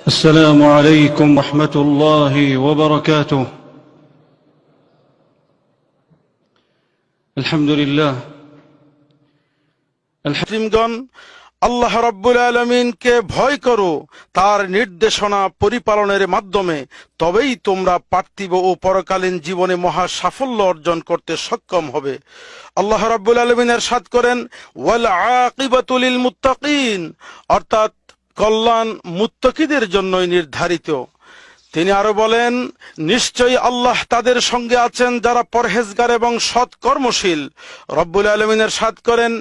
السلام عليكم ورحمة الله وبركاته. الحمد لله মুসলিমগণ, আল্লাহ রাব্বুল আলামিনকে ভয় করো, তার নির্দেশনা পরিপালনের মাধ্যমে তবেই তোমরা পার্থিব ও পরকালীন জীবনে মহা সাফল্য অর্জন করতে সক্ষম হবে। আল্লাহ রাব্বুল আলামিন ইরশাদ করেন, ওয়াল আকিবাতু লিল মুত্তাকিন, অর্থাৎ কল্যাণ মুত্তাকিদের জন্যই নির্ধারিত। তিনি আরো বলেন, নিশ্চয়ই আল্লাহ তাদের সঙ্গে আছেন যারা পরহেজগার এবং সৎ কর্মশীল। রব্বুল আলামিন ইরশাদ করেন,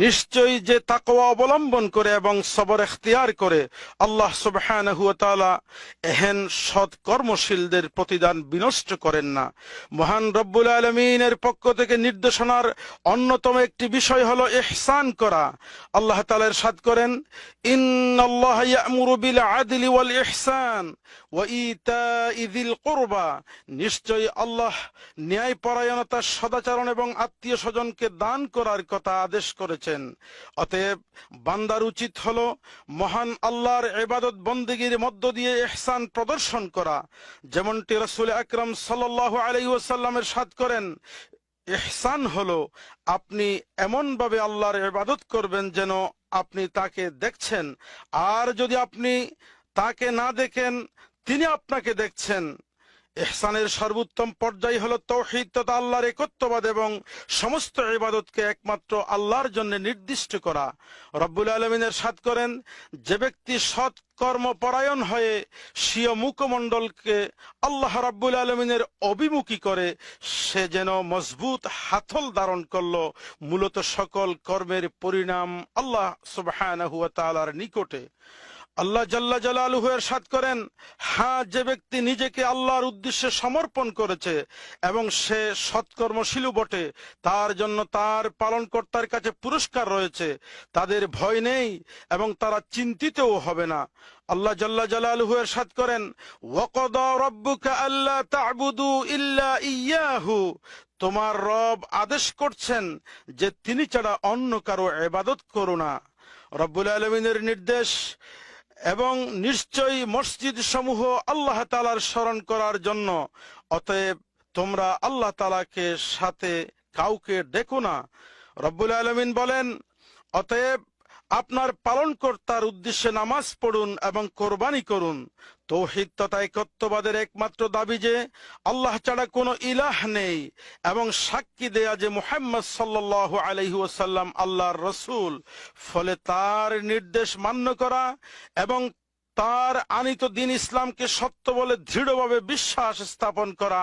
নিশ্চয়ই যে তাকওয়া অবলম্বন করে এবং সবর ইখতিয়ার করে আল্লাহ সুবহানাহু ওয়া তাআলা এহেন সৎ কর্মশীলদের প্রতিদান বিনষ্ট করেন না। মহান রব্বুল আলামিনের পক্ষ থেকে নির্দেশনার অন্যতম একটি বিষয় হলো ইহসান করা। আল্লাহ তাআলা ইরশাদ করেন, ইন্নাল্লাহা ইয়া'মুরু বিল আদলি ওয়াল ইহসান ওয়া ইতাই যিল কুরবা, নিশ্চয়ই আল্লাহ ন্যায়পরায়ণতা, সদাচরণ এবং আত্মীয় স্বজনকে দান করার কথা আদেশ করেছেন। অতএব বান্দার উচিত হলো মহান আল্লাহর ইবাদত বন্দেগীর মধ্য দিয়ে ইহসান প্রদর্শন করা। যেমনটি রাসূল আকরাম সাল্লাল্লাহু আলাইহি ওয়াসাল্লাম ইরশাদ করেন, ইহসান হলো আপনি এমন ভাবে আল্লাহর ইবাদত করবেন যেন আপনি তাকে দেখছেন, আর যদি আপনি তাকে না দেখেন তিনি আপনাকে দেখছেন। ইহসানের সর্বোত্তম পর্যায় হলো তাওহীদ তথা আল্লাহর একত্ববাদ এবং সমস্ত ইবাদতকে একমাত্র আল্লাহর জন্য নির্দিষ্ট করা। রব্বুল আলামিন ইরশাদ করেন, যে ব্যক্তি সৎ কর্মপরায়ণ হয়ে স্বীয় মুখমণ্ডলকে আল্লাহ রাব্বুল আলামিনের অভিমুখী করে সে যেন মজবুত হাতল ধারণ করলো। মূলত সকল কর্মের পরিণাম আল্লাহ সুবহানাহু ওয়া তাআলার নিকটে। আল্লাহ জাল্লা জালালুহু ইরশাদ করেন, হ্যাঁ, যে ব্যক্তি নিজেকে আল্লাহর উদ্দেশ্যে সমর্পণ করেছে এবং সে সৎকর্মশীল বটে, তার জন্য তার পালনকর্তার কাছে পুরস্কার রয়েছে। তাদের ভয় নেই এবং তারা চিন্তিতও হবে না। আল্লাহ জাল্লা জালালুহু ইরশাদ করেন, ওয়াকাদা রাব্বুকা আল্লা তা'বুদু ইল্লা ইয়্যাহু, তোমার রব আদেশ করছেন যে তিনি ছাড়া অন্য কারো ইবাদত করো না। রব্বুল আলামিনের নির্দেশ এবং নিশ্চয়ই মসজিদ সমূহ আল্লাহ তাআলার স্মরণ করার জন্য। অতএব তোমরা আল্লাহ তাআলাকে সাথে কাউকে ডেকো না। রব্বুল আলামিন বলেন, অতএব আপনার পালনকর্তার উদ্দেশ্যে নামাজ পড়ুন এবং কোরবানি করুন। তাওহীদ তথা একত্ববাদের একমাত্র দাবি যে আল্লাহ ছাড়া কোনো ইলাহ নেই এবং সাক্ষী দেয়া যে মুহাম্মদ সাল্লাল্লাহু আলাইহি ওয়াসাল্লাম আল্লাহর রাসূল। ফলে তার নির্দেশ মান্য করা এবং তার আনিত দ্বীন ইসলামকে সত্য বলে দৃঢ়ভাবে বিশ্বাস স্থাপন করা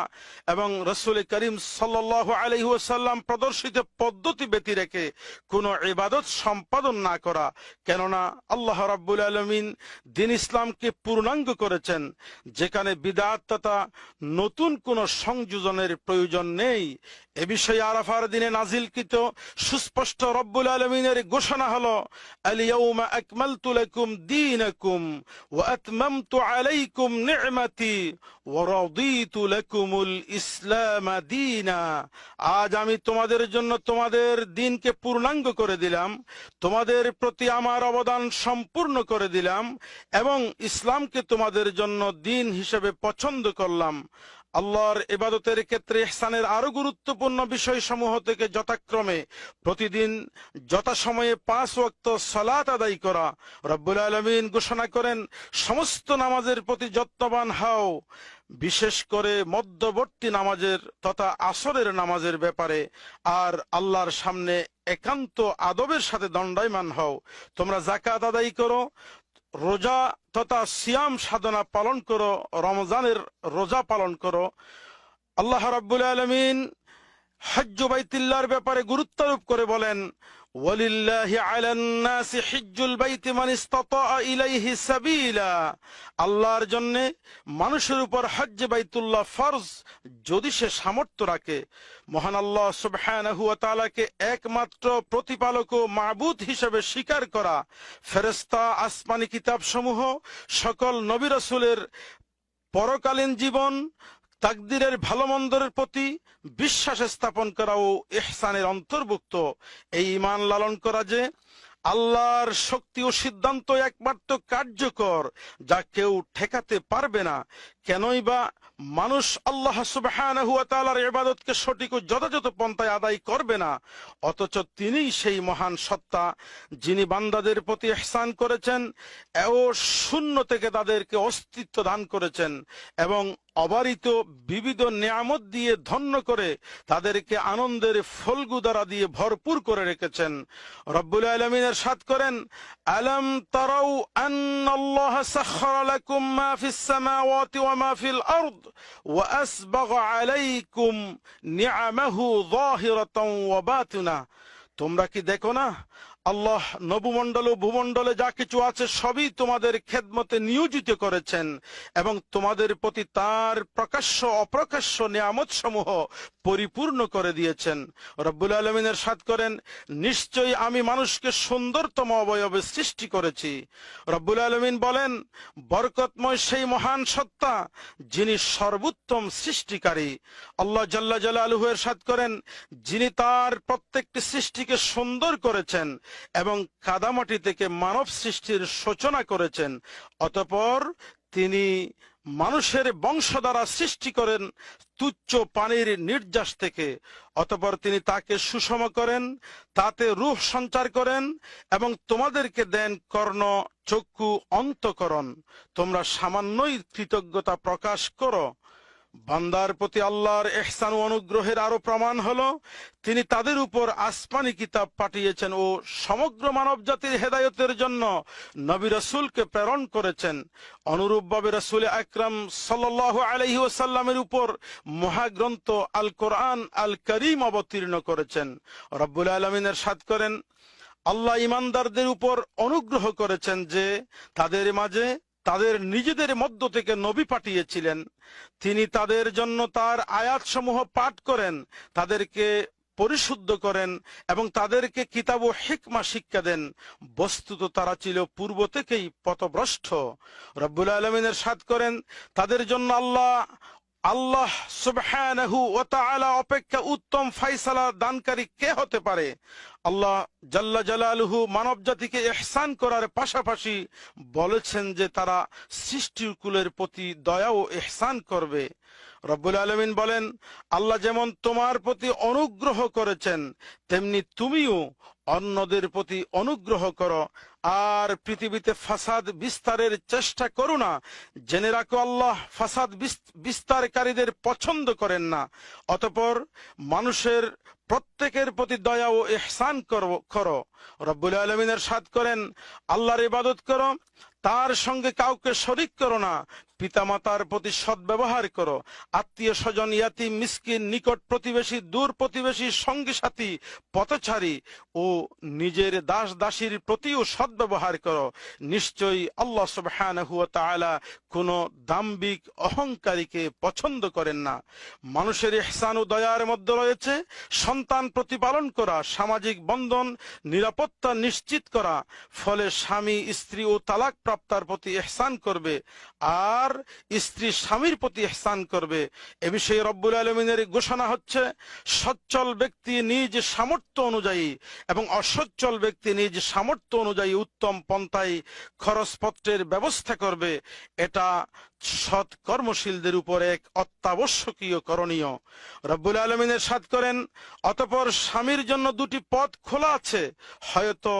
এবং রাসূল করিম সাল্লাল্লাহু আলাইহি ওয়াসাল্লাম প্রদর্শিত পদ্ধতি ব্যতি রেখে কোনো ইবাদত সম্পাদন না করা। কেননা আল্লাহ রাব্বুল আলামিন দ্বীন ইসলামকে পূর্ণাঙ্গ করেছেন, যেখানে বিদআত তথা নতুন কোনো সংযোজনের প্রয়োজন নেই। এ বিষয়ে আরাফার দিনে নাজিলকৃত সুস্পষ্ট রব্বুল আলামিনের ঘোষণা হলো, আল ইয়াউমা আকমালতু লাকুম দীনাকুম ওয়া আতমামতু আলাইকুম নি'মাতি ওয়া রাদিতু লাকুমুল ইসলাম দীনা, আজ আমি তোমাদের জন্য তোমাদের দ্বীনকে পূর্ণাঙ্গ করে দিলাম, তোমাদের প্রতি আমার অবদান সম্পূর্ণ করে দিলাম এবং ইসলামকে তোমাদের জন্য দ্বীন হিসেবে পছন্দ করলাম। আল্লাহর ইবাদতের ক্ষেত্রে ইহসানের আরো গুরুত্বপূর্ণ বিষয়সমূহ থেকে যথাক্রমে প্রতিদিন যথাসময়ে 5 ওয়াক্ত সালাত আদায় করা। রব্বুল আলামিন ঘোষণা করেন, সমস্ত নামাজের প্রতি যত্নবান হও, বিশেষ করে মধ্যবর্তী নামাজের তথা আসরের নামাজের ব্যাপারে, আর আল্লাহর সামনে একান্ত আদবের সাথে দণ্ডায়মান হও। তোমরা যাকাত আদায় করো, রোজা তথা সিয়াম সাধনা পালন করো, রমজানের রোজা পালন করো। আল্লাহ রাব্বুল আলামিন হজ্জ বাইতুল্লাহর ব্যাপারে গুরুত্ব আরোপ করে বলেন, ওয়ালিল্লাহি আলান নাসি হিজ্জুল বাইতি মান ইসতাতা ইলাইহি সাবিলা, আল্লাহর জন্য মানুষের উপর হজ্জ বাইতুল্লাহ ফরজ যদি সে সামর্থ্য রাখে। মহান আল্লাহ সুবহানাহু ওয়া তাআলাকে একমাত্র প্রতিপালক ও মাবুদ হিসেবে স্বীকার করা, ফেরেশতা, আসমানি কিতাবসমূহ, সকল নবী রাসূলের পরকালীন জীবন, তাকদীরের ভালো মন্দের প্রতি বিশ্বাস স্থাপন করা ও ইহসানের অন্তর্ভুক্ত। এই ঈমান লালন করা যে আল্লাহর শক্তি ও সিদ্ধান্ত একমাত্র কার্যকর, যা কেউ ঠেকাতে পারবে না। কেনই বা মানুষ আল্লাহ সুবহানাহু ওয়া তাআলার ইবাদতকে সঠিক ও যথাযথ পন্থায় আদায় করবে না, অথচ তিনিই সেই মহান সত্তা যিনি বান্দাদের প্রতি ইহসান করেছেন ও শূন্য থেকে তাদেরকে অস্তিত্ব দান করেছেন এবং অবারিত বিবিধ নিয়ামত দিয়ে ধন্য করে তাদেরকে আনন্দের ফলগু দ্বারা দিয়ে ভরপুর করে রেখেছেন। রব্বুল আলামিন ইরশাদ করেন, আলাম তারাউ আন্নাল্লাহা সাখখারা লাকুম মা ফিস সামাওয়াতি ওয়া মা ফিল আরদ ওয়া আসবাগা আলাইকুম নিআমাহু যাহিরাতান ওয়া বাতিনা। তোমরা কি দেখো না, আল্লাহ নবমণ্ডল ও ভূমণ্ডলে যা কিছু আছে সবই তোমাদের খেদমতে নিয়োজিত করেছেন এবং তোমাদের প্রতি তার প্রকাশ্য অপ্রকাশ্য নিয়ামত সমূহ পরিপূর্ণ করে দিয়েছেন। রব্বুল আলামিন ইরশাদ করেন, নিশ্চয়ই আমি মানুষকে সুন্দরতম অবয়বে সৃষ্টি করেছি। রব্বুল আলামিন বলেন, বরকতময় সেই মহান সত্তা যিনি সর্বোত্তম সৃষ্টিকারী। আল্লাহ জাল্লা জালালুহু ইরশাদ করেন, যিনি তার প্রত্যেকটি সৃষ্টিকে সুন্দর করেছেন এবং কাদামাটি থেকে মানব সৃষ্টির সূচনা করেছেন, অতঃপর তিনি মানুষের বংশ দ্বারা সৃষ্টি করেন তুচ্ছ পানির নির্যাস থেকে, অতঃপর তিনি তাকে সুষম করেন, তাতে রূহ সঞ্চার করেন এবং তোমাদেরকে দেন কর্ণ, চক্ষু, অন্তঃকরণ। তোমরা সামান্যই কৃতজ্ঞতা প্রকাশ করো। বান্দার প্রতি আল্লাহর ইহসান ও অনুগ্রহের আরো প্রমাণ হলো তিনি তাদের উপর আসমানি কিতাব পাঠিয়েছেন ও সমগ্র মানব জাতির হেদায়েতের জন্য নবী রাসূলকে প্রেরণ করেছেন। অনুরূপভাবে রাসূল আকরাম সাল্লাল্লাহু আলাইহি ওয়াসাল্লামের উপর মহাগ্রন্থ আল কোরআন আল কারীম অবতীর্ণ করেছেন। রব্বুল আলামিন ইরশাদ করেন, আল্লাহ ঈমানদারদের উপর অনুগ্রহ করেছেন যে তাদের মাঝে তাদের নিজেদের মধ্য থেকে নবী পাঠিয়েছিলেন। তিনি তাদের জন্য তার আয়াতসমূহ পাঠ করেন, তাদেরকে পরিশুদ্ধ করেন এবং তাদেরকে কিতাব ও হিকমা শিক্ষা দেন। বস্তুত তারা ছিল পূর্ব থেকেই পথভ্রষ্ট। রব্বুল আলামিন ইরশাদ করেন, তাদের জন্য আল্লাহ সুবহানাহু ওয়া তাআলা অপেক্ষা উত্তম ফয়সালা দানকারী কে হতে পারে। আল্লাহ জাল্লা জালালুহু মানব জাতিকে ইহসান করার পাশাপাশি বলেছেন যে তারা সৃষ্টির কুলের প্রতি দয়া ও ইহসান করবে। রব্বুল আলামিন বলেন, আল্লাহ যেমন তোমার প্রতি অনুগ্রহ করেছেন তেমনি তুমিও অন্যদের প্রতি অনুগ্রহ করো আর পৃথিবীতে ফাসাদ বিস্তারের চেষ্টা করো না। জেনে রাখো আল্লাহ ফাসাদ বিস্তারকারীদের পছন্দ করেন না। অতঃপর মানুষের প্রত্যেকের প্রতি দয়া ও ইহসান করো। রব্বুল আলামিন ইরশাদ করেন, আল্লাহর ইবাদত করো, তার সঙ্গে কাউকে শরীক করো না। পিতামাতার প্রতি সদ্ব্যবহার করো। আত্মীয় স্বজন, ইয়াতীম, মিসকিন, নিকট প্রতিবেশী, দূর প্রতিবেশী, সঙ্গী সাথী, পথচারী ও নিজের দাস দাসীর প্রতিও সদ্ব্যবহার করো। নিশ্চয়ই আল্লাহ সুবহানাহু ওয়া তাআলা কোন দাম্ভিক অহংকারীকে পছন্দ করেন না। মানুষের ইহসান ও দয়ার মধ্যে রয়েছে সন্তান প্রতিপালন করা, সামাজিক বন্ধন নিরাপত্তা নিশ্চিত করা। ফলে স্বামী স্ত্রী ও তালাক প্রাপ্তার প্রতি ইহসান করবে আর স্ত্রী স্বামীর প্রতি ইহসান করবে। এ বিষয়ে রব্বুল আলামিনের ঘোষণা হচ্ছে, সচ্ছল ব্যক্তি নিজ সামর্থ্য অনুযায়ী এবং অসচ্ছল ব্যক্তি নিজ সামর্থ্য অনুযায়ী উত্তম পন্থায় খরচপত্রের ব্যবস্থা করবে। এটা সৎ কর্মশীলদের উপর এক অত্যাবশ্যকীয় করণীয়। রব্বুল আলামিন ইরশাদ করেন, অতঃপর স্বামীর জন্য দুটি পথ খোলা আছে, হয়তো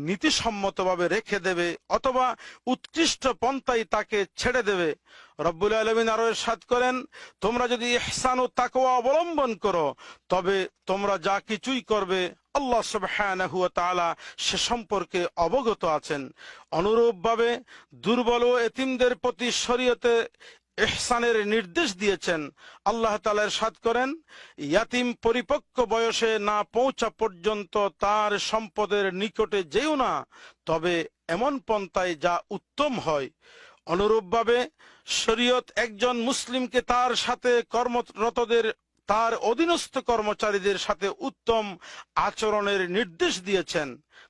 নীতিসম্মতভাবে রেখে দেবে অথবা উৎকৃষ্ট পন্থায় তাকে ছেড়ে দেবে। রব্বুল আলামিন আরো ইরশাদ করেন, তোমরা যদি ইহসান ও তাকওয়া অবলম্বন করো তবে তোমরা যা কিছুই করবে আল্লাহ সুবহানাহু ওয়া তাআলা সে সম্পর্কে অবগত আছেন। অনুরূপভাবে দুর্বল ও এতিমদের প্রতি শরীয়তে ইহসানের নির্দেশ দিয়েছেন। আল্লাহ তাআলা ইরশাদ করেন, ইয়াতিম পরিপক্ক বয়সে না পৌঁছা পর্যন্ত তার সম্পদের নিকটে যেও না, তবে এমন পন্থায় যা উত্তম হয়। অনুরূপভাবে শরীয়ত একজন মুসলিমকে তার সাথে কর্মরতদের, তার অধীনস্থ কর্মচারীদের সাথে উত্তম আচরণের নির্দেশ দিয়েছেন।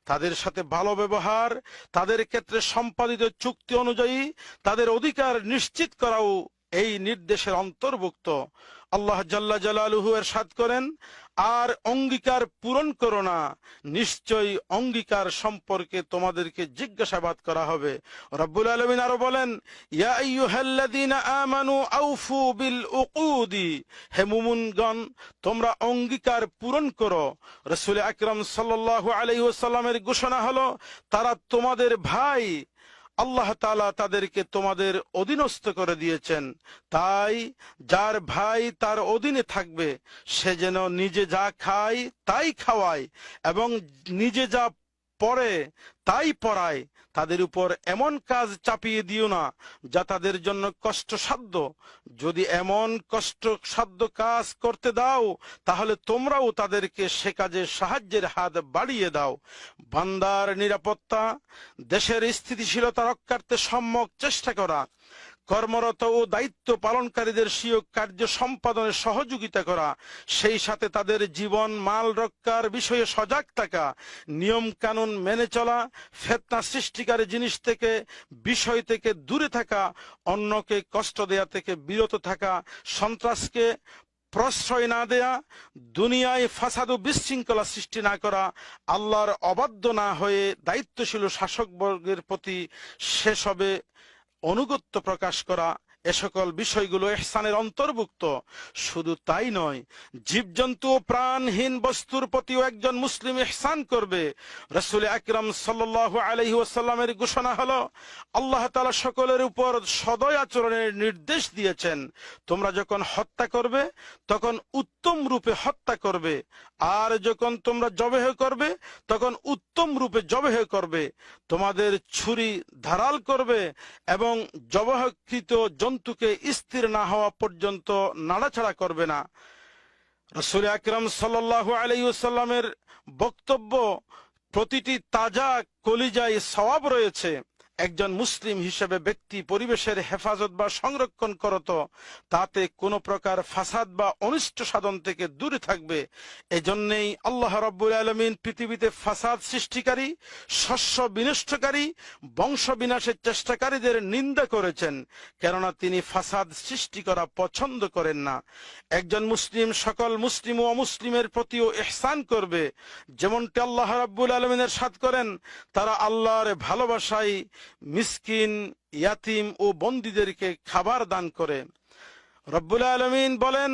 তাদের সাথে ভালো ব্যবহার, তাদের ক্ষেত্রে সম্পাদিত চুক্তি অনুযায়ী তাদের অধিকার নিশ্চিত করাও এই নির্দেশের অন্তর্ভুক্ত। আল্লাহ জাল্লা জালালুহু ইরশাদ করেন, আর অঙ্গীকার পূরণ করো না, নিশ্চয়ই অঙ্গীকার সম্পর্কে তোমাদেরকে জিজ্ঞাসাবাদ করা হবে। রব্বুল আলামিন আরো বলেন, ইয়া আইয়ুহাল্লাযীনা আমানু আউফু বিল উকুদি, হে মুমিনগণ তোমরা অঙ্গীকার পূরণ করো। রাসূল আকরাম সাল্লাল্লাহু আলাইহি ওয়াসাল্লামের ঘোষণা হলো তারা তোমাদের ভাই, আল্লাহ তাআলা তাদেরকে তোমাদের অধীনস্থ করে দিয়েছেন, তাই যার ভাই তার অধীনে থাকবে সে যেন নিজে যা খায় তাই খাওয়ায় এবং নিজে যা পড়ে তাই পড়ায়। তাদের উপর এমন কাজ চাপিয়ে দিও না যা তাদের জন্য কষ্টসাধ্য। যদি এমন কষ্টসাধ্য কাজ করতে দাও তাহলে তোমরাও তাদেরকে সে কাজে সাহায্যের হাত বাড়িয়ে দাও। বান্দার নিরাপত্তা, দেশের স্থিতিশীলতা রক্ষার্থে সম্যক চেষ্টা করা, কর্মরত ও দায়িত্ব পালনকারীদের স্বীয় কার্য সম্পাদনে সহযোগিতা করা, সেই সাথে তাদের জীবন মাল রক্ষার বিষয়ে সজাগ থাকা, নিয়ম কানুন মেনে চলা, ফিতনা সৃষ্টিকারী জিনিস থেকে বিষয় থেকে দূরে থাকা, অন্যকে কষ্ট দেয়া থেকে বিরত থাকা, সন্ত্রাসকে প্রশ্রয় না দেয়া, দুনিয়ায় ফাসাদ ও বিশৃঙ্খলা সৃষ্টি না করা, আল্লাহর অবাধ্য না হয়ে দায়িত্বশীল শাসকবর্গের প্রতি সেসবে অনুগত্য প্রকাশ করা, এ সকল বিষয়গুলো ইহসানের অন্তর্ভুক্ত। শুধু তাই নয়, জীবজন্তু ও প্রাণহীন বস্তুর প্রতিও একজন মুসলিম ইহসান করবে। রাসূল আকরাম সাল্লাল্লাহু আলাইহি ওয়াসাল্লামের ঘোষণা হলো আল্লাহ তাআলা সকলের উপর সদয় আচরণের নির্দেশ দিয়েছেন। তোমরা যখন হত্যা করবে তখন উত্তম রূপে হত্যা করবে, আর যখন তোমরা জবেহ করবে তখন উত্তম রূপে জবেহ করবে। তোমাদের ছুরি ধারাল করবে এবং জবাহকৃত জন্তুকে স্থির না হওয়া পর্যন্ত নাড়াচাড়া করবে না। রাসূল আকরাম সাল্লাল্লাহু আলাইহি ওয়াসাল্লামের বক্তব্য, প্রতিটি তাজা কলিজায় সওয়াব রয়েছে। একজন মুসলিম হিসেবে ব্যক্তি পরিবেশের হেফাজত বা সংরক্ষণ করত, তাতে কোনো প্রকার ফাসাদ বা অনিষ্ট সাধন থেকে দূরে থাকবে। এজন্যই আল্লাহ রাব্বুল আলামিন পৃথিবীতে ফাসাদ সৃষ্টিকারী, শস্য বিনষ্টকারী, বংশ বিনাশের চেষ্টাকারীদের নিন্দা করেছেন, কেননা তিনি ফাসাদ সৃষ্টি করা পছন্দ করেন না। একজন মুসলিম সকল মুসলিম ও অমুসলিমের প্রতিও ইহসান করবে, যেমনটি আল্লাহ রাব্বুল আলামিন ইরশাদ করেন, তারা আল্লাহর ভালোবাসায় মিসকিন, ইয়াতিম ও বন্দীদেরকে খাবার দান করে। রব্বুল আলামিন বলেন,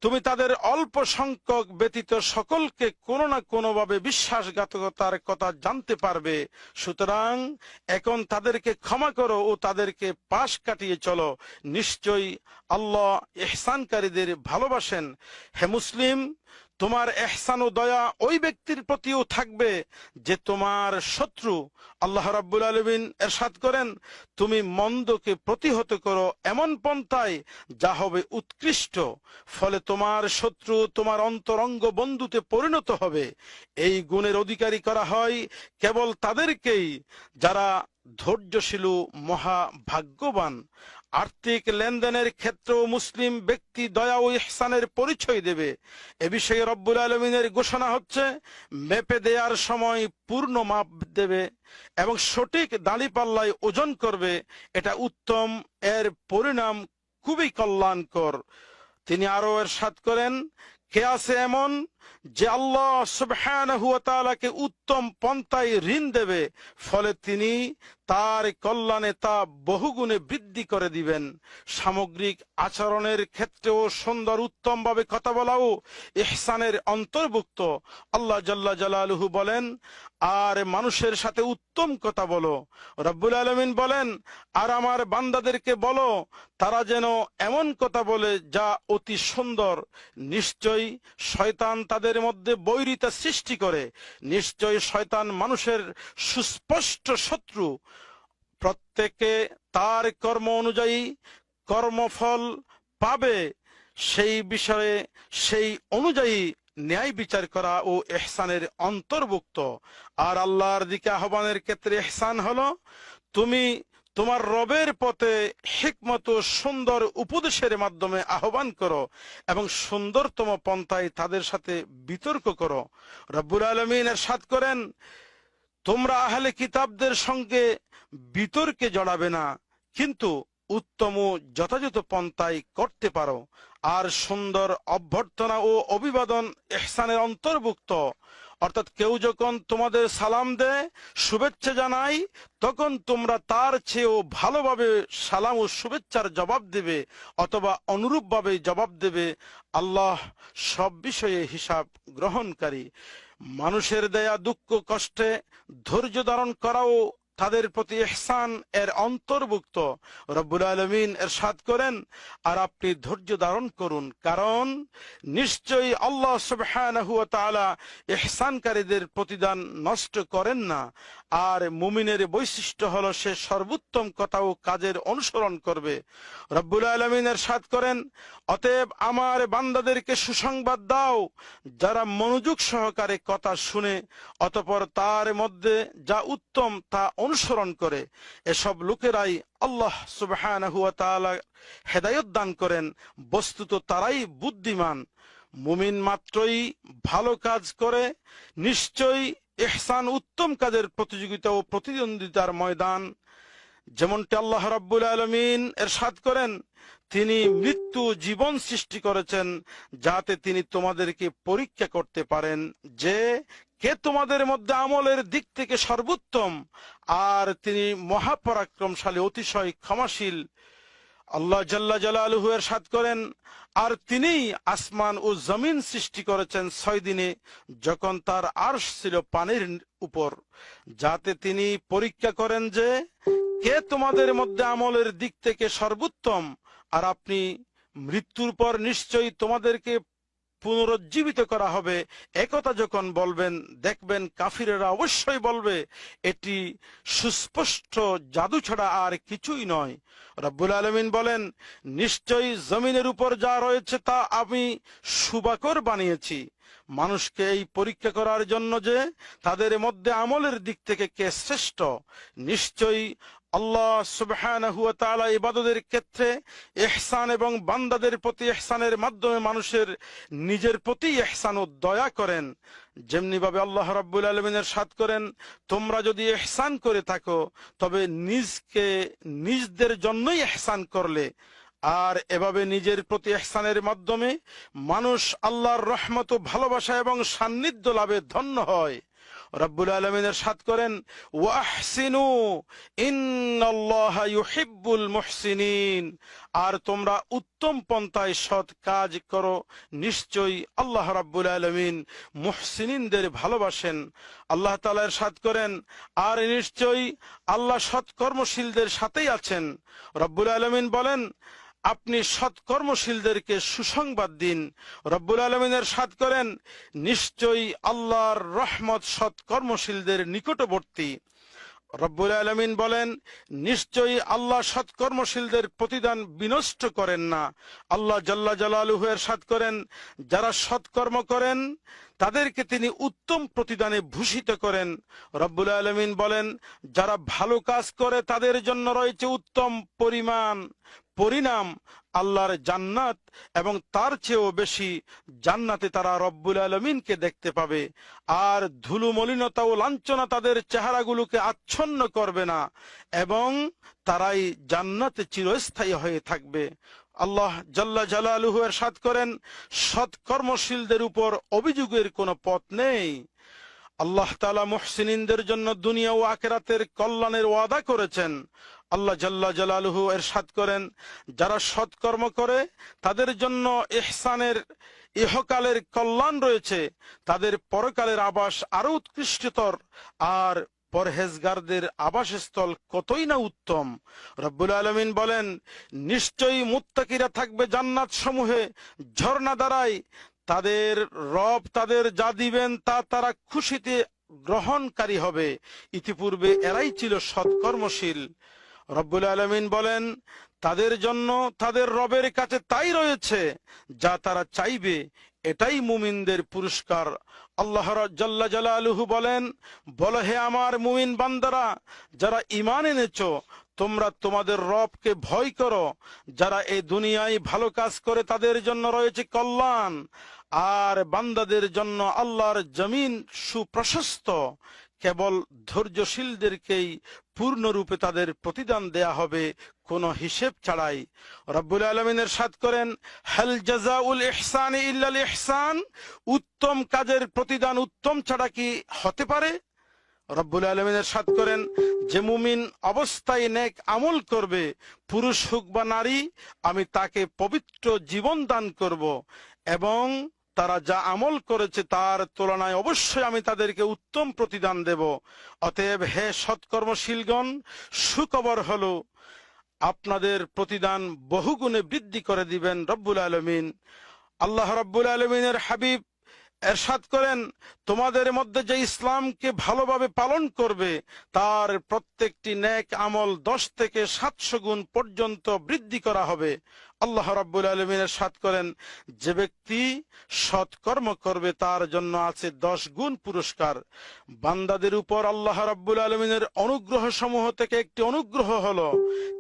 তুমি তাদের অল্প সংখ্যক ব্যতীত সকলকে কোনো না কোনো ভাবে বিশ্বাসঘাতকতার কথা জানতে পারবে। সুতরাং এখন তাদেরকে ক্ষমা করো ও তাদেরকে পাশ কাটিয়ে চলো। নিশ্চয়ই আল্লাহ ইহসানকারীদের ভালোবাসেন। হে মুসলিম, তোমার ইহসান ও দয়া ওই ব্যক্তির প্রতিও থাকবে যে তোমার শত্রু। আল্লাহ রাব্বুল আলামিন ইরশাদ করেন, তুমি মন্দকে প্রতিহত করো এমন পন্থায় যা হবে উৎকৃষ্ট, ফলে তোমার শত্রু তোমার অন্তরঙ্গ বন্ধুতে পরিণত হবে। এই গুণের অধিকারী করা হয় কেবল তাদেরকেই যারা ধৈর্যশীল মহা ভাগ্যবান। আর্থিক লেনদেনের ক্ষেত্রেও মুসলিম ব্যক্তি দয়া ও ইহসানের পরিচয় দেবে। এ বিষয়ে রব্বুল আলামিনের ঘোষণা হচ্ছে, মেপে দেওয়ার সময় পূর্ণ মাপ দেবে এবং সঠিক দাঁড়িপাল্লায় ওজন করবে, এটা উত্তম, এর পরিণাম খুবই কল্যাণকর। তিনি আরো ইরশাদ করেন, কে আছে এমন যে আল্লাহ সুবহানাহু ওয়া তাআলাকে উত্তম পন্থায় ঋণ দেবে, ফলে তিনি তার কল্যাণে তা বহুগুণে বৃদ্ধি করে দিবেন। সামগ্রিক আচরণের ক্ষেত্রেও সুন্দর উত্তম ভাবে কথা বলাও ইহসানের অন্তর্ভুক্ত। আল্লাহ জাল্লা জালালুহু বলেন, আর মানুষের সাথে উত্তম কথা বলো। রব্বুল আলামিন বলেন, আর আমার বান্দাদেরকে বলো তারা যেন এমন কথা বলে যা অতি সুন্দর। নিশ্চয়ই শয়তান তাদের মধ্যে বৈরিতা সৃষ্টি করে। নিশ্চয়ই শয়তান মানুষের সুস্পষ্ট শত্রু। প্রত্যেকে তার কর্ম অনুযায়ী কর্মফল পাবে, সেই বিষয়ে সেই অনুযায়ী ন্যায় বিচার করা ও ইহসানের অন্তর্ভুক্ত। আর আল্লাহর দিকে আহ্বানের ক্ষেত্রে ইহসান হলো, তুমি তোমার রবের পথে হিকমত ও সুন্দর উপদেশের মাধ্যমে আহ্বান করো এবং সুন্দরতম পন্থায় তাদের সাথে বিতর্ক করো। রব্বুল আলামিন ইরশাদ করেন, তোমরা আহলে কিতাবদের সঙ্গে বিতর্কে জড়াবে না, কিন্তু উত্তম ও যথাযথ পন্থায় করতে পারো। আর সুন্দর অভ্যর্থনা ও অভিবাদন ইহসানের অন্তর্ভুক্ত। অর্থাৎ কেউ যখন তোমাদের সালাম দেয়, শুভেচ্ছা জানায়, তখন তোমরা তার চেয়েও ভালোভাবে সালাম ও শুভেচ্ছার জবাব দেবে অথবা অনুরূপভাবে জবাব দেবে। আল্লাহ সব বিষয়ে হিসাব গ্রহণকারী। মানুষের দেয়া দুঃখ কষ্টে ধৈর্য ধারণ করাও তাদের প্রতি ইহসান এর অন্তর্ভুক্ত। রব্বুল আলামিন ইরশাদ করেন, আর আপনি ধৈর্য ধারণ করুন, কারণ নিশ্চয়ই আল্লাহ সুবহানাহু ওয়া তাআলা ইহসানকারীদের প্রতিদান নষ্ট করেন না। আর মুমিনের বৈশিষ্ট্য হলো সে সর্বোত্তম কথা ও কাজের অনুসরণ করবে। রব্বুল আলামিন ইরশাদ করেন, অতএব আমার বান্দাদেরকে সুসংবাদ দাও যারা মনোযোগ সহকারে কথা শুনে অতঃপর তার মধ্যে যা উত্তম তা অনুসরণ করে। এসব লোকেরাই আল্লাহ সুবহানাহু ওয়া তাআলা হেদায়েত দান করেন। বস্তুত তারাই বুদ্ধিমান। মুমিন মাত্রই ভালো কাজ করে। নিশ্চয়ই ইহসান উত্তম কাজের প্রতিযোগিতা ও প্রতিদ্বন্দ্বিতার ময়দান। যেমনটি আল্লাহ রাব্বুল আলামিন ইরশাদ করেন, তিনি মৃত্যু জীবন সৃষ্টি করেছেন যাতে তিনি তোমাদেরকে পরীক্ষা করতে পারেন যে কে তোমাদের মধ্যে আমলের দিক থেকে সর্বোত্তম। আর তিনি মহাপরাক্রমশালী, অতিশয় ক্ষমাশীল। আল্লাহ জাল্লা জালালুহু ইরশাদ করেন, আর তিনি আসমান ও জমিন সৃষ্টি করেছেন 6 দিনে যখন তার আরশ ছিল পানির উপর, যাতে তিনি পরীক্ষা করেন যে কে তোমাদের মধ্যে আমলের দিক থেকে সর্বোত্তম। আর আপনি মৃত্যুর পর নিশ্চয়ই তোমাদেরকে পুনরুজ্জীবিত করা হবে একথা যখন বলবেন, দেখবেন কাফিরেরা অবশ্যই বলবে এটি সুস্পষ্ট জাদু ছাড়া আর কিছুই নয়। রব্বুল আলামিন বলেন, নিশ্চয়ই জমিনের উপর যা রয়েছে তা আমি সুবাকর বানিয়েছি মানুষকে এই পরীক্ষা করার জন্য যে তাদের মধ্যে আমলের দিক থেকে কে শ্রেষ্ঠ। নিশ্চয়ই আল্লাহ সুবহানাহু ওয়া তাআলা ইবাদতের ক্ষেত্রে ইহসান এবং বান্দাদের প্রতি ইহসানের মাধ্যমে মানুষের নিজের প্রতি ইহসান ও দয়া করেন। যেমনি ভাবে আল্লাহ রাব্বুল আলামিন ইরশাদ করেন, তোমরা যদি ইহসান করে থাকো তবে নিজদের জন্যই ইহসান করলে। আর এভাবে নিজের প্রতি ইহসানের মাধ্যমে মানুষ আল্লাহর রহমত ও ভালোবাসা এবং সান্নিধ্য লাভে ধন্য হয়। রব্বুল আলামিন ইরশাদ করেন, ওয়াহসিনু ইন্নাল্লাহা ইউহিব্বুল মুহসিনিন। আর তোমরা উত্তম পন্থায় সৎ কাজ করো, নিশ্চয়ই আল্লাহ রাব্বুল আলামিন মুহসিনিনদের ভালোবাসেন। আল্লাহ তাআলা ইরশাদ করেন, আর নিশ্চয়ই আল্লাহ সৎকর্মশীলদের সাথেই আছেন। রব্বুল আলামিন বলেন, আপনি সৎকর্মশীলদেরকে সুসংবাদ দিন। রব্বুল আলামিন ইরশাদ করেন, নিশ্চয়ই আল্লাহর রহমত সৎকর্মশীলদের নিকটবর্তী। রব্বুল আলামিন বলেন, নিশ্চয়ই আল্লাহ সৎকর্মশীলদের প্রতিদান বিনষ্ট করেন না। আল্লাহ জাল্লা জালালুহু ইরশাদ করেন, যারা সৎকর্ম করেন তাদেরকে তিনি উত্তম প্রতিদানে ভূষিত করেন। রব্বুল আলামিন বলেন, যারা ভালো কাজ করে তাদের জন্য রয়েছে উত্তম পরিণাম আল্লাহর জান্নাত, এবং তার চেয়েও বেশি জান্নাতে তারা রব্বুল আলামিনকে দেখতে পাবে। আর ধুলো মলিনতা ও লাঞ্ছনা তাদের চেহারাগুলোকে আচ্ছন্ন করবে না, এবং তারাই জান্নাতে চিরস্থায়ী হয়ে থাকবে। আল্লাহ জাল্লা জালালুহু ইরশাদ করেন, সৎকর্মশীলদের উপর অভিযোগের কোনো পথ নেই। আল্লাহ তাআলা মুহসিনিনদের জন্য দুনিয়া ও আখিরাতের কল্যাণের ওয়াদা করেছেন। আল্লাহ জাল্লা জালালুহু ইরশাদ করেন, যারা সৎকর্ম করে তাদের জন্য ইহসানের ইহকালের কল্যাণ রয়েছে, তাদের পরকালের আবাস আরো উৎকৃষ্টতর, আর পরহেজগারদের আবাসস্থল কতই না উত্তম। রব্বুল আলামিন বলেন, নিশ্চয়ই মুত্তাকিরা থাকবে জান্নাত সমূহে ঝর্ণা দ্বারায়, তাদের রব তাদের যা দিবেন তা তারা খুশিতে গ্রহণকারী হবে। ইতিপূর্বে এরাই ছিল সৎকর্মশীল। রব্বুল আলামিন বলেন, তাদের জন্য তাদের রবের কাছে তাই রয়েছে যা তারা চাইবে, এটাই মুমিনদের পুরস্কার। আল্লাহ জাল্লা জালালুহু বলেন, বলো হে আমার মুমিন বান্দারা, যারা ঈমান এনেছো, তোমরা তোমাদের রবকে ভয় করো। যারা এই দুনিয়ায় ভালো কাজ করে তাদের জন্য রয়েছে কল্যাণ, আর বান্দাদের জন্য আল্লাহর জমিন সুপ্রশস্ত। কেবল ধৈর্যশীলদেরকেই পূর্ণরূপে তাদের প্রতিদান দেয়া হবে কোনো হিসেব ছাড়াই। রব্বুল আলামিন ইরশাদ করেন, হাল জাযাউল ইহসানি ইল্লাল ইহসান, উত্তম কাজের প্রতিদান উত্তম ছাড়া কি হতে পারে? রব্বুল আলামিন ইরশাদ করেন, যে মুমিন অবস্থায় নেক আমল করবে, পুরুষ হোক বা নারী, আমি তাকে পবিত্র জীবন দান করব এবং তারা যা আমল করেছে তার তুলনায় অবশ্যই আমি তাদেরকে উত্তম প্রতিদান দেব। অতএব হে সৎকর্মশীলগণ, সুখবর হলো আপনাদের প্রতিদান বহুগুণে বৃদ্ধি করে দিবেন রব্বুল আলামিন। আল্লাহ রব্বুল আলামিনের হাবিব এরশাদ করেন, তোমাদের মধ্যে যে ইসলামকে ভালোভাবে পালন করবে তার প্রত্যেকটি নেক আমল 10 থেকে 700 গুণ পর্যন্ত বৃদ্ধি করা হবে। আল্লাহ রাব্বুল আলামিন ইরশাদ করেন, যে ব্যক্তি সৎকর্ম করবে তার জন্য আছে 10 গুণ পুরস্কার। বান্দাদের উপর আল্লাহ রাব্বুল আলামিনের অনুগ্রহ সমূহ থেকে একটি অনুগ্রহ হলো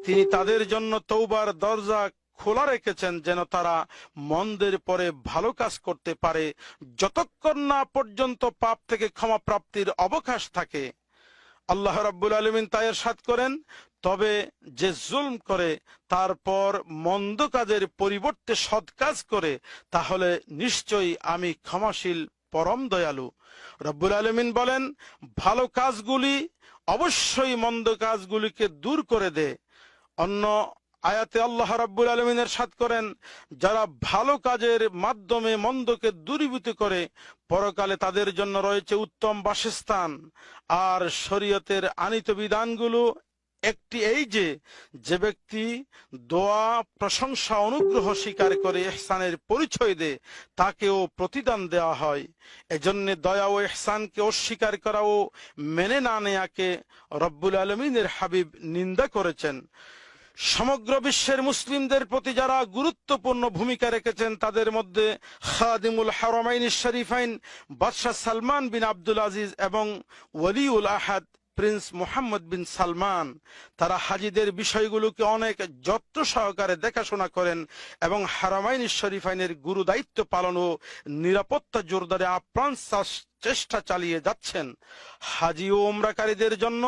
তিনি তাদের জন্য তওবার দরজা খোলা রেখেছেন যেন তারা মন্দের পরে ভালো কাজ করতে পারে, যতক্ষণ না পর্যন্ত পাপ থেকে ক্ষমা প্রাপ্তির অবকাশ থাকে। আল্লাহ রাব্বুল আলামিন তাই ইরশাদ করেন, তবে যে জুলম করে তারপর মন্দ কাজের পরিবর্তে সৎ কাজ করে তাহলে নিশ্চয়ই আমি ক্ষমাশীল পরম দয়ালু। রব্বুল আলামিন বলেন, ভালো কাজগুলি অবশ্যই মন্দ কাজগুলিকে দূর করে দেয়। অন্য আয়াতে আল্লাহ রাব্বুল আলামিন ইরশাদ করেন, যারা ভালো কাজের মাধ্যমে মন্দকে দূরীভূত করে পরকালে তাদের জন্য রয়েছে উত্তম বাসস্থান। আর শরীয়তের আনীত বিধানগুলো একটি এই যে ব্যক্তি দোয়া, প্রশংসা, অনুগ্রহ স্বীকার করে ইহসানের পরিচয় দেয় তাকেও প্রতিদান দেওয়া হয়। এজন্য দয়া ও ইহসানকে অস্বীকার করা ও মেনে না নেয়াকে রব্বুল আলামিনের হাবিব নিন্দা করেছেন। সমগ্র বিশ্বের মুসলিমদের প্রতি যারা গুরুত্বপূর্ণ ভূমিকা রেখেছেন তাদের মধ্যে খাদিমুল হারামাইন শরীফাইন বাদশাহ সালমান বিন আব্দুল আজিজ এবং ওয়ালিউল আহাদ প্রিন্স মোহাম্মদ বিন সালমান, তারা হাজিদের বিষয়গুলোকে অনেক যত্ন সহকারে দেখাশোনা করেন এবং হারামাইন শরীফাইনের গুরু দায়িত্ব পালন ও নিরাপত্তা জোরদারে আপ্রাণ চেষ্টা চালিয়ে যাচ্ছেন। হাজি ও উমরাকারীদের জন্য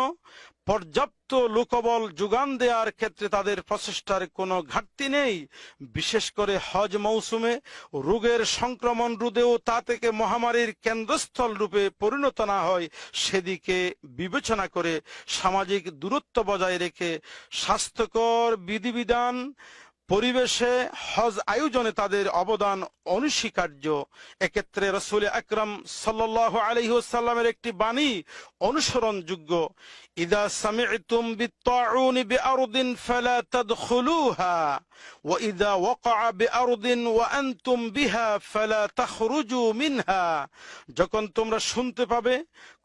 পর্যাপ্ত লোকবল যোগান দেওয়ার ক্ষেত্রে তাদের প্রচেষ্টার কোনো ঘাটতি নেই। বিশেষ করে হজ মৌসুমে রোগের সংক্রমণ রোধে ও তা থেকে মহামারীর কেন্দ্রস্থল রূপে পরিণত না হয় সেদিকে বিবেচনা করে সামাজিক দূরত্ব বজায় রেখে স্বাস্থ্যকর বিধিবিধান পরিবেশে হজ আয়োজনে তাদের অবদান অনস্বীকার্য। এক্ষেত্রে রাসূল আকরাম সাল্লাল্লাহু আলাইহি ওয়াসাল্লামের একটি বাণী অনুসরণযোগ্য, ইদা সামি'তুম বিত্তাউনি বিআরদিন ফালা তাদখুলুহা ওয়া ইদা ওয়াকা'a বিআরদিন ওয়া আনতুম বিহা ফালা তাখরুজু মিনহা। যখন তোমরা শুনতে পাবে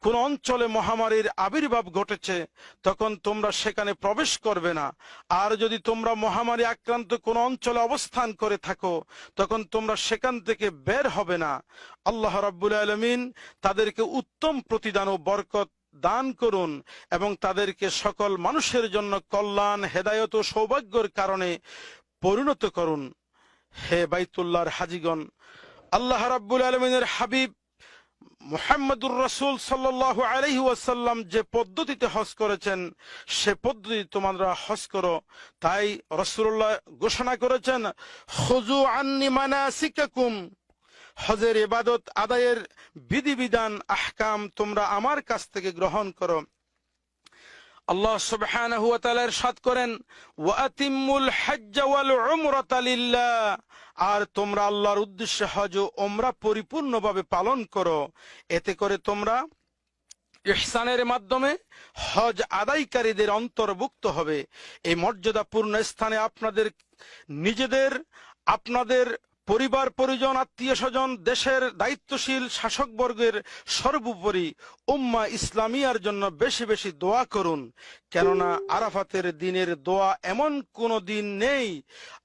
কোন অঞ্চলে মহামারীর আবির্ভাব ঘটেছে তখন তোমরা সেখানে প্রবেশ করবে না, আর যদি তোমরা মহামারী আক্রান্ত কোন অঞ্চলে অবস্থান করে থাকো তখন তোমরা সেখান থেকে বের হবে না। আল্লাহ রাব্বুল আলামিন তাদেরকে উত্তম প্রতিদান ও বরকত দান করুন এবং তাদেরকে সকল মানুষের জন্য কল্যাণ, হেদায়েত ও সৌভাগ্যের কারণে পরিণত করুন। হে বাইতুল্লাহর হাজিগণ, আল্লাহ রাব্বুল আলামিনের হাবিব মুহাম্মদুর রাসূল সাল্লাল্লাহু আলাইহি ওয়াসাল্লাম যে পদ্ধতিতে হজ করেছেন সে পদ্ধতি তোমরা হজ করো। তাই রাসূলুল্লাহ ঘোষণা করেছেন, খুযু আন্নি মানাসিকাকুম, হজের ইবাদত আদায়ের বিধিবিধান আহকাম তোমরা আমার কাছ থেকে গ্রহণ করো। আল্লাহ সুবহানাহু ওয়া তাআলা ইরশাদ করেন, ওয়া আতিম্মুল হজ্জ ওয়াল উমরাতা লিল্লাহ, আর তোমরা আল্লাহর উদ্দেশ্যে হজ ও উমরা পরিপূর্ণভাবে পালন করো। এতে করে তোমরা ইহসানের মাধ্যমে হজ আদায়কারীদের অন্তর্ভুক্ত হবে। এই মর্যাদাপূর্ণ স্থানে আপনাদের নিজেদের, আপনাদের পরিবার পরিজন, আত্মীয় স্বজন, দেশের দায়িত্বশীল শাসকবর্গের সর্বোপরি উম্মাহ ইসলামিয়ার জন্য বেশি বেশি দোয়া করুন। কেননা আরাফাতের দিনের দোয়া এমন কোনো দিন নেই,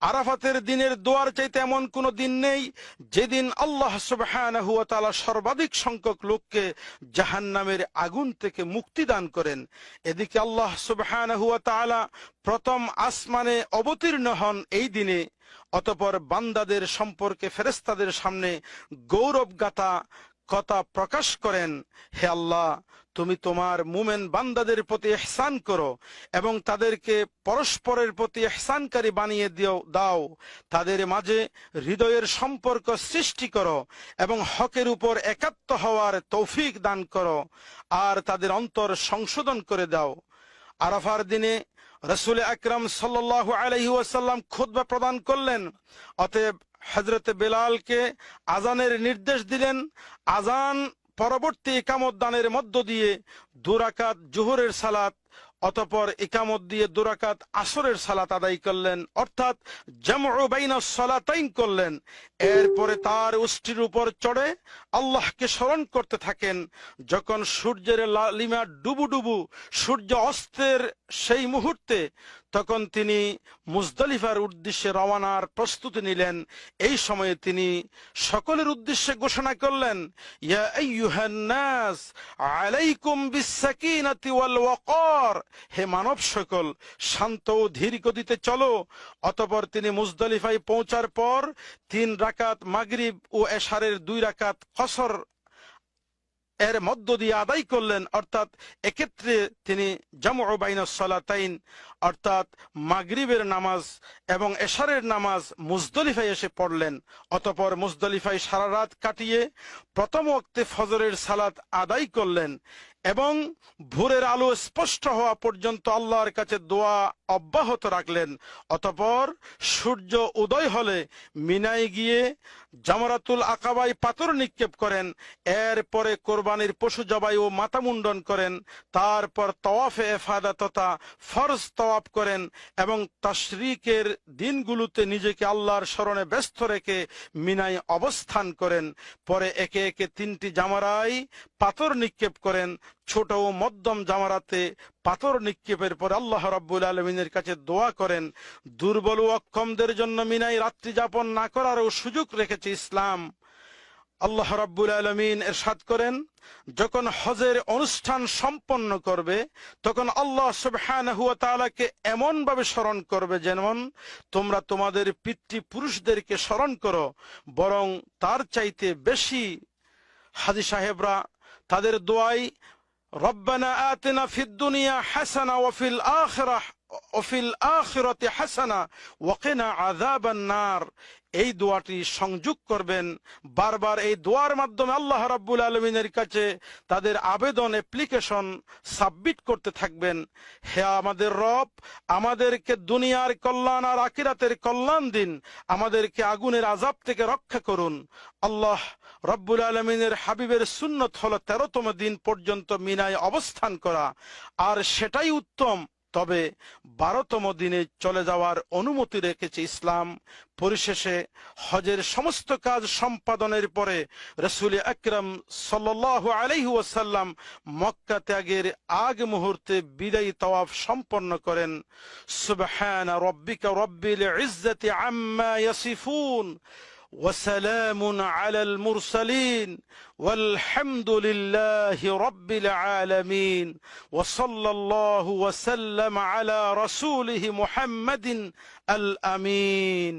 আরাফাতের দিনের দোয়ার চাইতে এমন কোনো দিন নেই যেদিন আল্লাহ সুবহানাহু ওয়া তাআলা সর্বাধিক সংখ্যক লোককে জাহান্নামের আগুন থেকে মুক্তি দান করেন। এদিকে আল্লাহ সুবহানাহু ওয়া তাআলা প্রথম আসমানে অবতীর্ণ হন এই দিনে, অতঃপর বান্দাদের সম্পর্কে ফেরেশতাদের সামনে গৌরব গাথা কথা প্রকাশ করেন, হে আল্লাহ, তুমি তোমার মুমিন বান্দাদের প্রতি ইহসান করো এবং তাদেরকে পরস্পরের প্রতি ইহসানকারী বানিয়ে দাও, তাদের মাঝে হৃদয়ের সম্পর্ক সৃষ্টি করো এবং হকের উপর একাত্ম হওয়ার তৌফিক দান করো আর তাদের অন্তর সংশোধন করে দাও। আরাফার দিনে রাসূল আকরাম সাল্লাল্লাহু আলাইহি ওয়াসাল্লাম খুতবা প্রদান করলেন। অতএব হযরতে বেলালকে আজানের নির্দেশ দিলেন। আজান পরবর্তী ইকামত দানের মধ্য দিয়ে 2 রাকাত জোহরের সালাত, অতঃপর ইকামত দিয়ে 2 রাকাত আসরের সালাত আদায় করলেন, অর্থাৎ জামউ বাইনাস সালাতাইন করলেন। এরপরে তার উষ্টির উপর চড়ে আল্লাহকে স্মরণ করতে থাকেন। যখন সূর্যের লালিমা ডুবু সূর্য অস্তের সেই মুহূর্তে, তখন তিনি মুজদালিফার উদ্দেশ্যে রওয়ানার প্রস্তুতি নিলেন। এই সময়ে তিনি সকলের উদ্দেশ্যে ঘোষণা করলেন, ইয়া আইয়ুহান নাস আলাইকুম বিস-সাকিনাতি ওয়াল ওয়াকার, হে মানব সকল, শান্ত ও ধীর গতিতে চলো। অতঃপর তিনি মুজদালিফায় পৌঁছার পর 3 রাকাত মাগরিব ও এশারের 2 রাকাত কসর এর মধ্য দিয়ে আদায় করলেন, অর্থাৎ এক্ষেত্রে তিনি জামউ বাইনাস সালাতাইন অর্থাৎ মাগরিবের নামাজ এবং এশারের নামাজ মুজদালিফায় এসে পড়লেন। অতঃপর মুজদালিফায় সারা রাত কাটিয়ে প্রথম ওয়াক্তে ফজরের সালাত আদায় করলেন এবং ভোরের আলো স্পষ্ট হওয়া পর্যন্ত আল্লাহর কাছে দোয়া অব্যাহত রাখলেন। অতঃপর সূর্য উদয় হলে মিনায় গিয়ে জামরাতুল আকাবায় পাথর নিক্ষেপ করেন। এরপরে কোরবানির পশু জবাই ও মাথা মুন্ডন করেন। তারপর তাওয়াফে ইফাদা তথা ফরজ তাওয়াফ করেন এবং তাশরিকের দিনগুলোতে নিজেকে আল্লাহর স্মরণে ব্যস্ত রেখে মিনায় অবস্থান করেন। পরে একে একে 3টি জামারায় পাথর নিক্ষেপ করেন। ছোট ও মধ্যম জামারাতে পাথর নিক্ষেপের পর আল্লাহ রাব্বুল আলামিনের কাছে দোয়া করেন। দুর্বল ও অক্ষমদের জন্য মিনায় রাত্রি যাপন না করারও সুযোগ রেখেছে ইসলাম। আল্লাহ রাব্বুল আলামিন ইরশাদ করেন, যখন হজের অনুষ্ঠান সম্পন্ন করবে তখন আল্লাহ সুবহানাহু ওয়া তাআলাকে এমন ভাবে স্মরণ করবে যেমন তোমরা তোমাদের পিতৃপুরুষদেরকে স্মরণ করো, বরং তার চাইতে বেশি। হাজী সাহেবরা তাদের দোয়ায় রব্বানা আতিনা ফিদ দুনিয়া হাসানা ওয়া ফিল আখিরাতি হাসানা ওয়া কিনা আযাবান নার, এই দোয়াটি সংযোগ করবেন। বারবার এই দোয়ার মাধ্যমে আল্লাহ রাব্বুল আলামিনের কাছে তাদের আবেদন অ্যাপ্লিকেশন সাবমিট করতে থাকবেন। হে আমাদের রব, আমাদেরকে দুনিয়ার কল্যাণ আর আখিরাতের কল্যাণ দিন, আমাদেরকে আগুনের আযাব থেকে রক্ষা করুন। আল্লাহ রাব্বুল আলামিনের হাবিবের সুন্নত হলো 13তম দিন পর্যন্ত মিনায় অবস্থান করা, আর সেটাই উত্তম। তবে 12তম দিনে চলে যাওয়ার অনুমতি রেখেছে ইসলাম। পরিশেষে হজের সমস্ত কাজ সম্পাদনের পরে রাসূল আকরাম সাল্লাল্লাহু আলাইহি ওয়াসাল্লাম মক্কা ত্যাগের আগ মুহূর্তে বিদায়ী তাওয়াফ সম্পন্ন করেন। সুবহানা রাব্বিকা রাব্বিল ইজ্জাতি আম্মা ইয়াসিফুন وسلام على المرسلين والحمد لله رب العالمين وصلى الله وسلم على رسوله محمد الأمين.